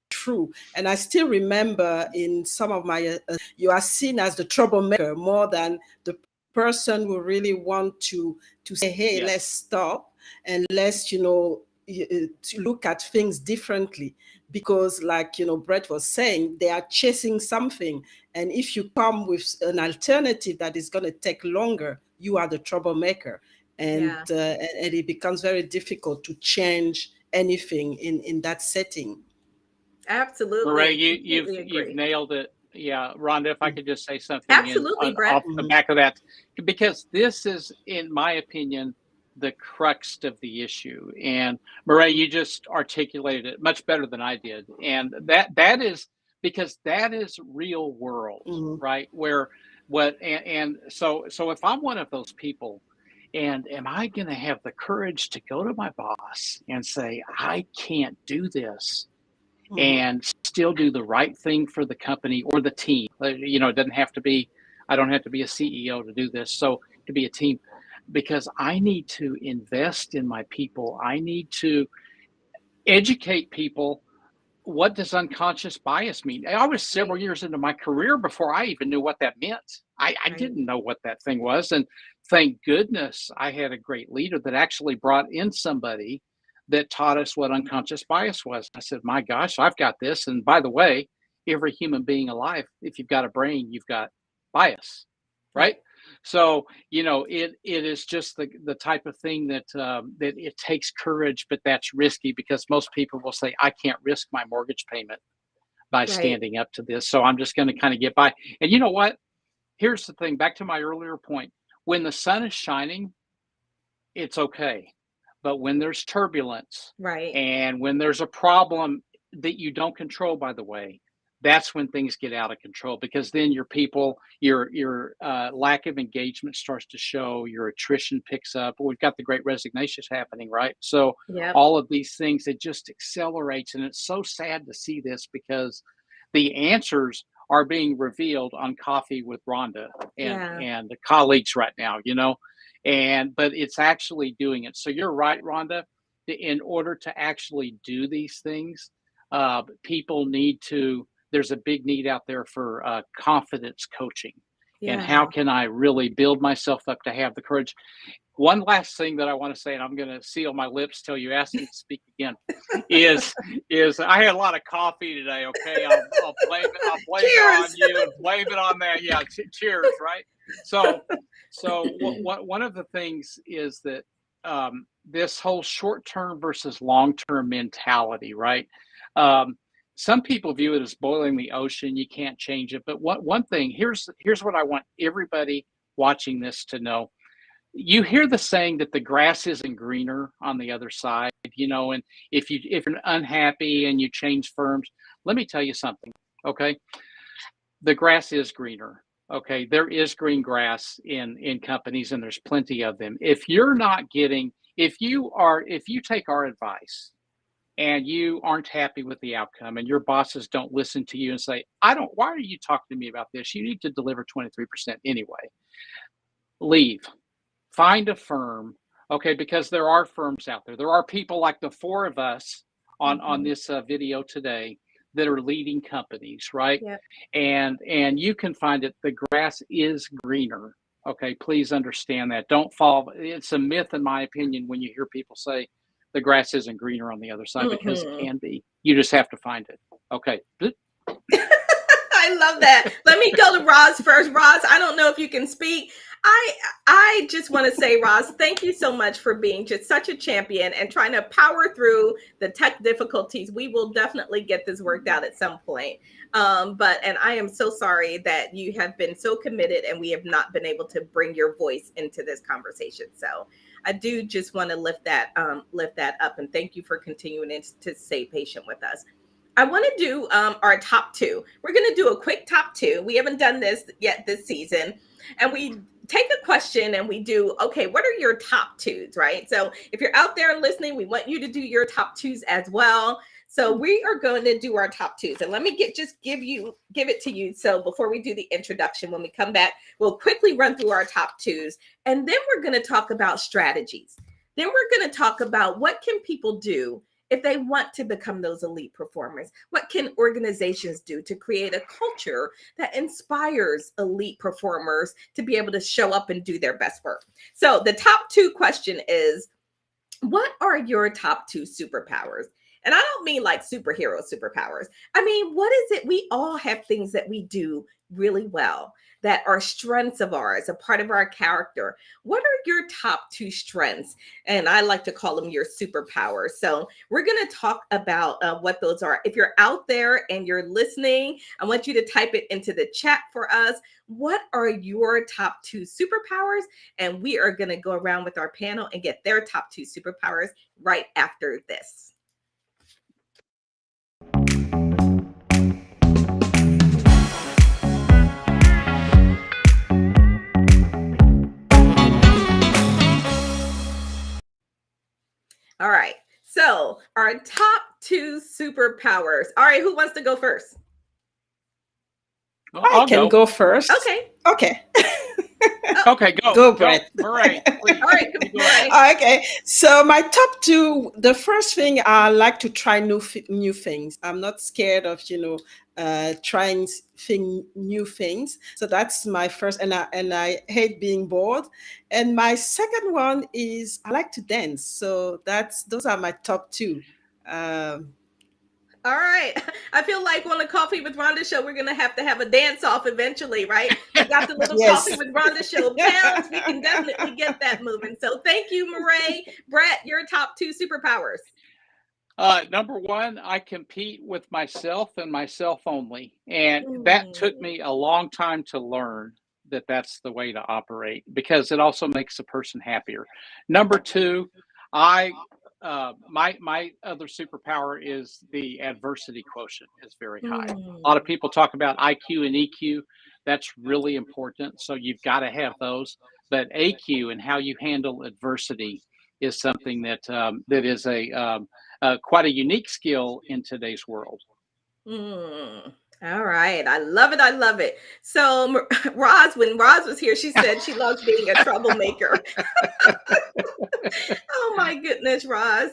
true. And I still remember in some of my, you are seen as the troublemaker more than the person who really want to say, hey, let's stop and let's, to look at things differently. Because like, Bret was saying, they are chasing something. And if you come with an alternative that is going to take longer, you are the troublemaker. And it becomes very difficult to change anything in that setting. Absolutely. Mireille, you've nailed it. Yeah, Rhonda, if I could just say something Bret. off the back of that, because this is, in my opinion, the crux of the issue. And Mireille, you just articulated it much better than I did. And that is because that is real world, right? So if I'm one of those people, and am I going to have the courage to go to my boss and say, I can't do this? And still do the right thing for the company or the team. You know, it doesn't have to be, I don't have to be a CEO to do this. So to be a team, because I need to invest in my people. I need to educate people. What does unconscious bias mean? I was several years into my career before I even knew what that meant. I didn't know what that thing was. And thank goodness I had a great leader that actually brought in somebody that taught us what unconscious bias was. I said, my gosh, I've got this. And by the way, every human being alive, if you've got a brain, you've got bias, right? So, you know, it is just the type of thing that that it takes courage, but that's risky because most people will say, I can't risk my mortgage payment by standing up to this. So I'm just going to kind of get by. And you know what? Here's the thing, back to my earlier point. When the sun is shining, it's okay. But when there's turbulence, and when there's a problem that you don't control, by the way, that's when things get out of control, because then your people, your lack of engagement starts to show, your attrition picks up. We've got the great resignations happening, right? So all of these things, it just accelerates. And it's so sad to see this because the answers are being revealed on Coffee with Rhonda and the colleagues right now, you know, but it's actually doing it. So you're right, Rhonda, in order to actually do these things, people need to, there's a big need out there for confidence coaching. And how can I really build myself up to have the courage? One last thing that I want to say, and I'm going to seal my lips till you ask me to speak again, is I had a lot of coffee today. Okay, I'll blame it on you and blame it on that. Yeah, cheers, right? So one of the things is that this whole short-term versus long-term mentality, right? Some people view it as boiling the ocean. You can't change it. But one thing, here's what I want everybody watching this to know. You hear the saying that the grass isn't greener on the other side, you know, and if you're unhappy and you change firms, let me tell you something, okay? The grass is greener, okay? There is green grass in companies, and there's plenty of them. If you're not getting, if you take our advice and you aren't happy with the outcome and your bosses don't listen to you and say, why are you talking to me about this? You need to deliver 23% anyway. Leave. Find a firm, okay, because there are firms out there. There are people like the four of us on this video today that are leading companies, right? And you can find it. The grass is greener, okay? Please understand that. Don't fall. It's a myth, in my opinion, when you hear people say the grass isn't greener on the other side, because it can be. You just have to find it. Okay. I love that. Let me go to Roz first. Roz, I don't know if you can speak. I just want to say, Roz, thank you so much for being just such a champion and trying to power through the tech difficulties. We will definitely get this worked out at some point. And I am so sorry that you have been so committed and we have not been able to bring your voice into this conversation. So I do just want to lift that up, and thank you for continuing to stay patient with us. I want to do our top two. We're going to do a quick top two. We haven't done this yet this season. And we take a question and we do, okay, what are your top twos, right? So if you're out there listening, we want you to do your top twos as well. So we are going to do our top twos. And let me give it to you. So before we do the introduction, when we come back, we'll quickly run through our top twos. And then we're going to talk about strategies. Then we're going to talk about what can people do if they want to become those elite performers. What can organizations do to create a culture that inspires elite performers to be able to show up and do their best work? So the top two question is, what are your top two superpowers? And I don't mean like superhero superpowers. I mean, what is it? We all have things that we do really well that are strengths of ours, a part of our character. What are your top two strengths? And I like to call them your superpowers. So we're going to talk about what those are. If you're out there and you're listening, I want you to type it into the chat for us. What are your top two superpowers? And we are going to go around with our panel and get their top two superpowers right after this. All right. So our top two superpowers. All right, who wants to go first? Well, I I'll can go first. Okay. Okay. Okay, go. Go, Bret. Murray, please. All right, go ahead. Okay, so my top two. The first thing, I like to try new things. I'm not scared of trying new things. So that's my first, and I hate being bored. And my second one is I like to dance. So those are my top two. All right. I feel like on the Coffee with Rhonda show, we're going to have a dance off eventually, right? We got the little Yes. Coffee with Rhonda show pounds. We can definitely get that moving. So thank you, Mireille. Bret, your top two superpowers. Number one, I compete with myself and myself only. And that took me a long time to learn that that's the way to operate, because it also makes a person happier. Number two, my other superpower is the adversity quotient is very high. A lot of people talk about IQ and EQ. That's really important. So you've got to have those. But AQ and how you handle adversity is something that is quite a unique skill in today's world. All right. I love it. I love it. So Roz, when Roz was here, she said she loves being a troublemaker. Oh my goodness, Roz.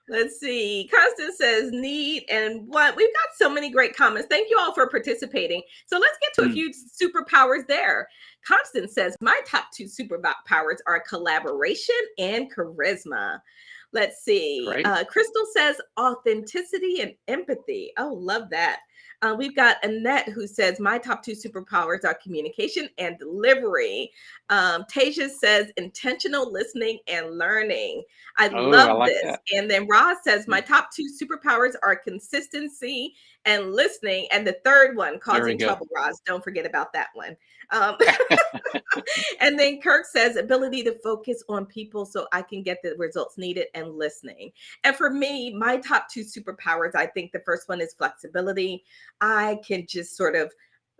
Let's see. Constance says need and what. We've got so many great comments. Thank you all for participating. So let's get to a few superpowers there. Constance says my top two superpowers are collaboration and charisma. Let's see. Crystal says authenticity and empathy. Oh, love that. We've got Annette who says my top two superpowers are communication and delivery. Tasia says intentional listening and learning. I love like this. That. And then Roz says my top two superpowers are consistency and listening. And the third one, causing trouble, Roz. Don't forget about that one. And then Kirk says ability to focus on people so I can get the results needed and listening. And for me, my top two superpowers, I think the first one is flexibility. I can just sort of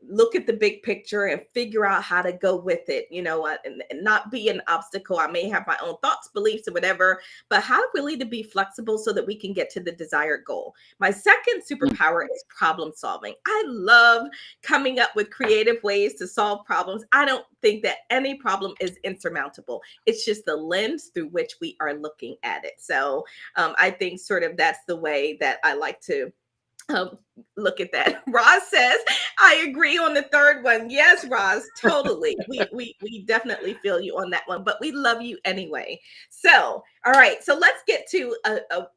look at the big picture and figure out how to go with it, and not be an obstacle. I may have my own thoughts, beliefs, or whatever, but how really to be flexible so that we can get to the desired goal. My second superpower is problem solving. I love coming up with creative ways to solve problems. I don't think that any problem is insurmountable. It's just the lens through which we are looking at it. So I think sort of that's the way that I like to look at that. Roz says, I agree on the third one. Yes, Roz, totally. We definitely feel you on that one, but we love you anyway. So, all right. So let's get to,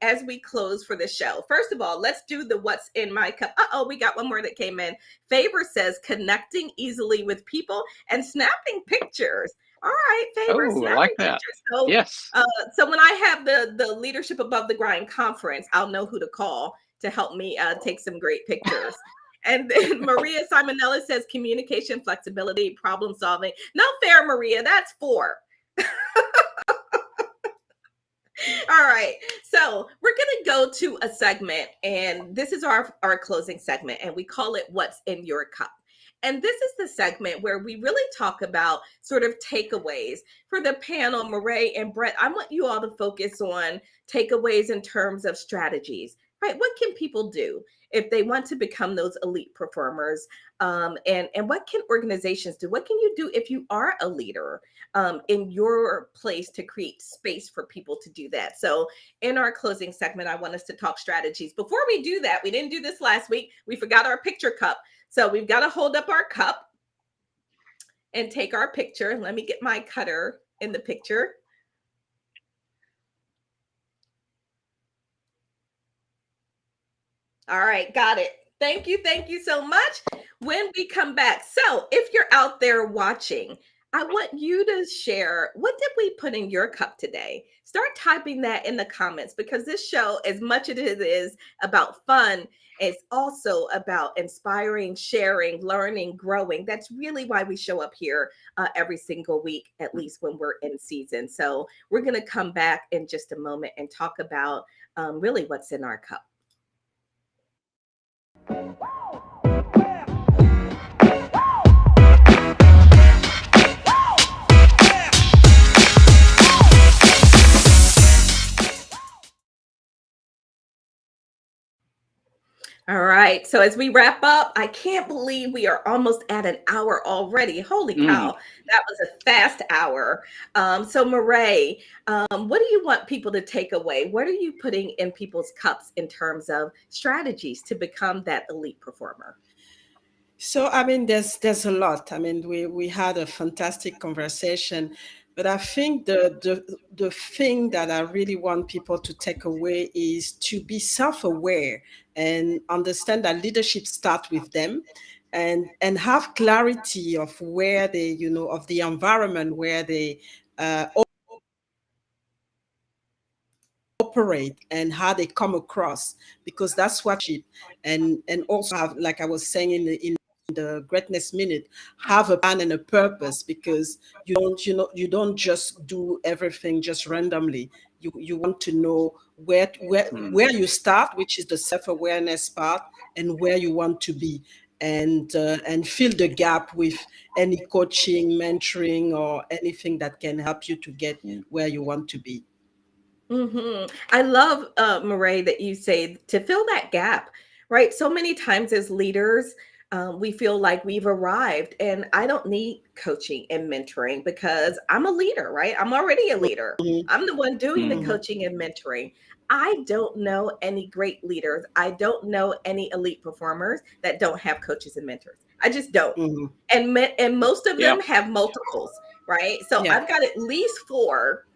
as we close for the show. First of all, let's do the what's in my cup. We got one more that came in. Favor says connecting easily with people and snapping pictures. All right, Favor. I like that. So, yes. So when I have the Leadership Above the Grind conference, I'll know who to call to help me take some great pictures. And then Maria Simonella says communication, flexibility, problem solving. No fair, Maria. That's 4. All right. So we're going to go to a segment, and this is our closing segment, and we call it What's in Your Cup. And this is the segment where we really talk about sort of takeaways. For the panel, Mireille and Bret, I want you all to focus on takeaways in terms of strategies. Right? What can people do if they want to become those elite performers? And what can organizations do? What can you do if you are a leader in your place to create space for people to do that? So in our closing segment, I want us to talk strategies. Before we do that, we didn't do this last week. We forgot our picture cup. So we've got to hold up our cup and take our picture. Let me get my cutter in the picture. All right, got it. Thank you so much. When we come back, so if you're out there watching, I want you to share, what did we put in your cup today? Start typing that in the comments, because this show, as much as it is about fun, it's also about inspiring, sharing, learning, growing. That's really why we show up here every single week, at least when we're in season. So we're going to come back in just a moment and talk about really what's in our cup. All right. So as we wrap up, I can't believe we are almost at an hour already. Holy Mm. cow. That was a fast hour. So Mireille, what do you want people to take away? What are you putting in people's cups in terms of strategies to become that elite performer? So I mean, there's a lot. I mean, we had a fantastic conversation, but I think the thing that I really want people to take away is to be self-aware and understand that leadership starts with them, and have clarity of where they, of the environment where they uh, operate and how they come across, because that's what she, and also have, like I was saying in the greatness minute, have a plan and a purpose, because you don't just do everything just randomly. You want to know where you start, which is the self-awareness part, and where you want to be, and fill the gap with any coaching, mentoring, or anything that can help you to get where you want to be. I love, Mireille, that you say to fill that gap, right? So many times as leaders, we feel like we've arrived and I don't need coaching and mentoring because I'm a leader, right? I'm already a leader. Mhm, I'm the one doing the mhm, coaching and mentoring. I don't know any great leaders. I don't know any elite performers that don't have coaches and mentors. I just don't. mhm. And most of them Yep. have multiples, right? So Yeah. I've got at least four,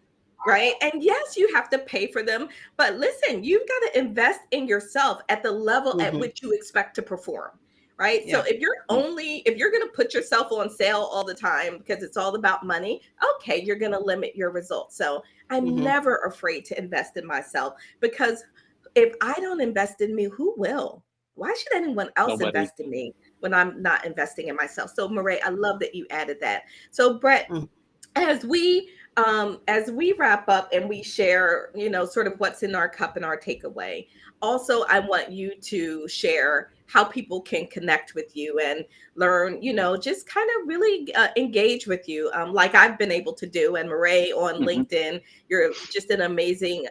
right? And yes, you have to pay for them, but listen, you've got to invest in yourself at the level at Mhm. which you expect to perform, right? So Yeah. if you're going to put yourself on sale all the time because it's all about money, okay, you're going to limit your results. So I'm Mhm. never afraid to invest in myself, because if I don't invest in me, who will? Why should anyone else Nobody. invest in me when I'm not investing in myself? So Mireille, I love that you added that. So Bret, Mhm. as we wrap up and we share, sort of what's in our cup and our takeaway, also I want you to share how people can connect with you and learn, just kind of really engage with you, like I've been able to do. And Mireille on Hmm. LinkedIn, you're just an amazing,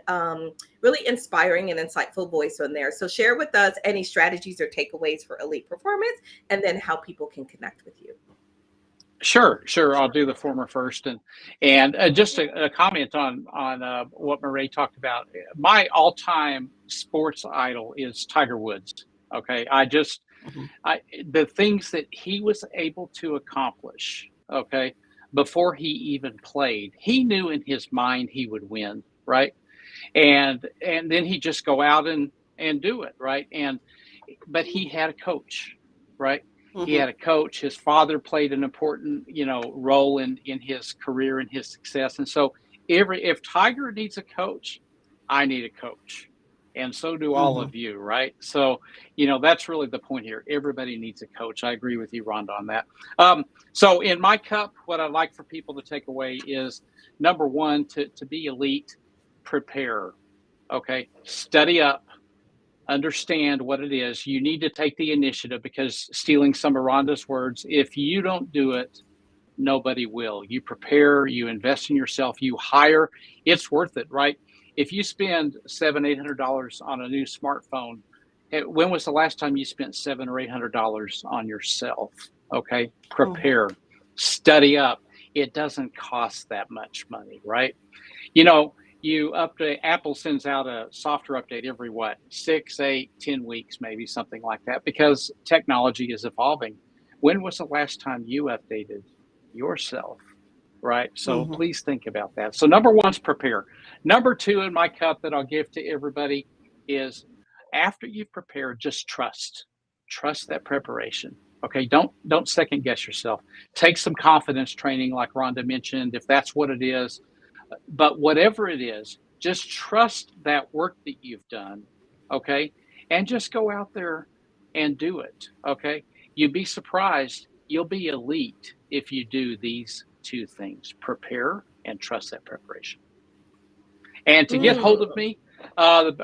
really inspiring and insightful voice on there. So share with us any strategies or takeaways for elite performance, and then how people can connect with you. Sure, sure. I'll do the former first, and just a comment on what Murray talked about. My all-time sports idol is Tiger Woods. Okay, Mhm. I the things that he was able to accomplish. Okay, before he even played, he knew in his mind he would win, right? And then he just go out and do it, right? And but he had a coach, right? He Mhm. had a coach. His father played an important, role in his career and his success. And so if Tiger needs a coach, I need a coach. And so do all Mhm. of you, right? So, that's really the point here. Everybody needs a coach. I agree with you, Rhonda, on that. So in my cup, what I'd like for people to take away is number one, to be elite, prepare. Okay. Study up, understand what it is. You need to take the initiative, because stealing some of Rhonda's words, if you don't do it, nobody will. You prepare, you invest in yourself, you hire, it's worth it, right? If you spend $700-800 on a new smartphone, when was the last time you spent $700 or $800 on yourself? Okay, Mhm. prepare, study up. It doesn't cost that much money, right? You know, you update, Apple sends out a software update every what, 6, 8, 10 weeks, maybe something like that, because technology is evolving. When was the last time you updated yourself? Right. So Mhm. please think about that. So number one is prepare. Number two in my cup that I'll give to everybody is, after you've prepared, just trust. Trust that preparation. Okay. Don't second guess yourself. Take some confidence training, like Rhonda mentioned, if that's what it is. But whatever it is, just trust that work that you've done, okay? And just go out there and do it, okay? You'd be surprised. You'll be elite if you do these two things: prepare and trust that preparation. And to get Yeah. hold of me,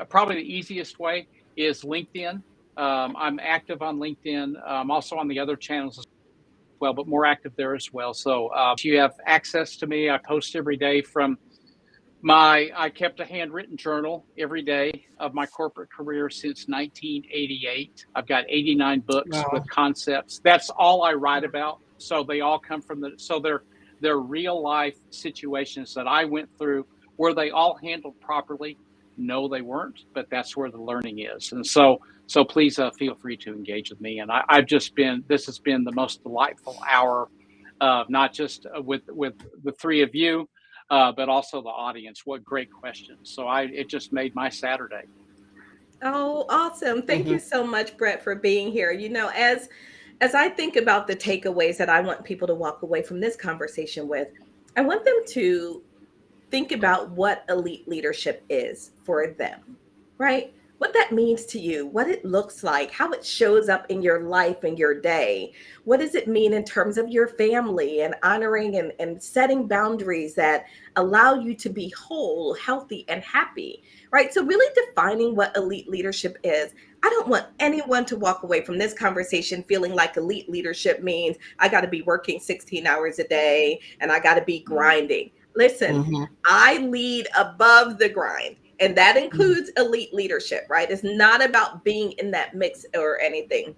probably the easiest way is LinkedIn. I'm active on LinkedIn. I'm also on the other channels as well, but more active there as well. So if you have access to me, I post every day from I kept a handwritten journal every day of my corporate career since 1988. I've got 89 books Wow. with concepts. That's all I write about. So they all come from they're real life situations that I went through. Were they all handled properly? No, they weren't, but that's where the learning is. And so please feel free to engage with me. And this has been the most delightful hour, not just with the three of you, but also the audience. What great questions. So it just made my Saturday. Oh, awesome. Thank you so much, Bret, for being here. As I think about the takeaways that I want people to walk away from this conversation with, I want them to think about what elite leadership is for them, right? What that means to you, what it looks like, how it shows up in your life and your day. What does it mean in terms of your family and honoring and setting boundaries that allow you to be whole, healthy, and happy, right? So really defining what elite leadership is. I don't want anyone to walk away from this conversation feeling like elite leadership means I got to be working 16 hours a day and I got to be grinding. Listen, I lead above the grind, and that includes elite leadership, right? It's not about being in that mix or anything.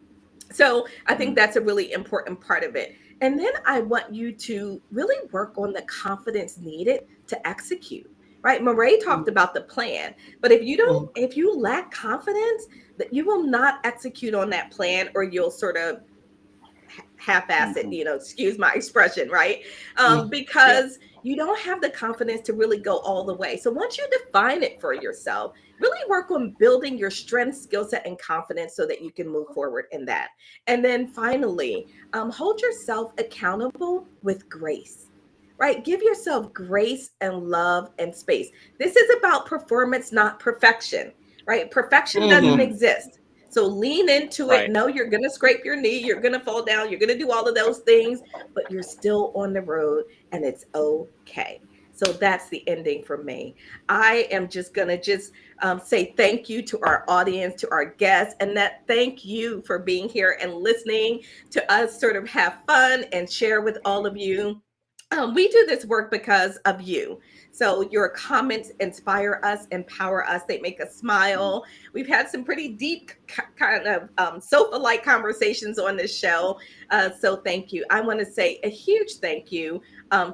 So I think that's a really important part of it. And then I want you to really work on the confidence needed to execute, right? Mireille talked about the plan, but if you lack confidence, that you will not execute on that plan, or you'll sort of half-ass it, excuse my expression, right? Because you don't have the confidence to really go all the way. So once you define it for yourself, really work on building your strength, skill set, and confidence so that you can move forward in that. And then finally, hold yourself accountable with grace, right? Give yourself grace and love and space. This is about performance, not perfection, right? Perfection doesn't exist. So lean into it. No, you're going to scrape your knee. You're going to fall down. You're going to do all of those things, but you're still on the road and it's okay. So that's the ending for me. I am just going to say thank you to our audience, to our guests, and that thank you for being here and listening to us sort of have fun and share with all of you. We do this work because of you. So your comments inspire us, empower us. They make us smile. We've had some pretty deep kind of sofa-like conversations on this show. So thank you. I want to say a huge thank you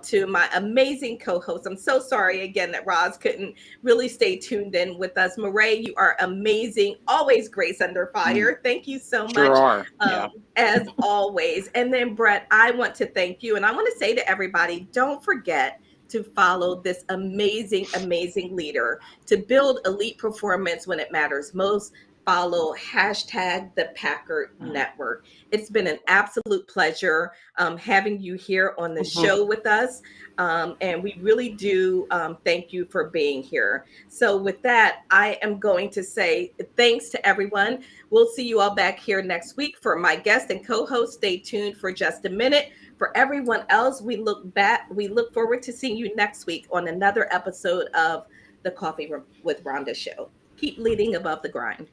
to my amazing co-host. I'm so sorry again that Roz couldn't really stay tuned in with us. Mireille, you are amazing. Always grace under fire. Thank you so much. Sure are. As always. And then Bret, I want to thank you. And I want to say to everybody, don't forget to follow this amazing, amazing leader to build elite performance when it matters most. Follow #the Packard Network. It's been an absolute pleasure having you here on the show with us. And we really do thank you for being here. So with that, I am going to say thanks to everyone. We'll see you all back here next week. For my guest and co-host, stay tuned for just a minute. For everyone else, we look forward to seeing you next week on another episode of the Coffee with Rhonda Show. Keep leading above the grind.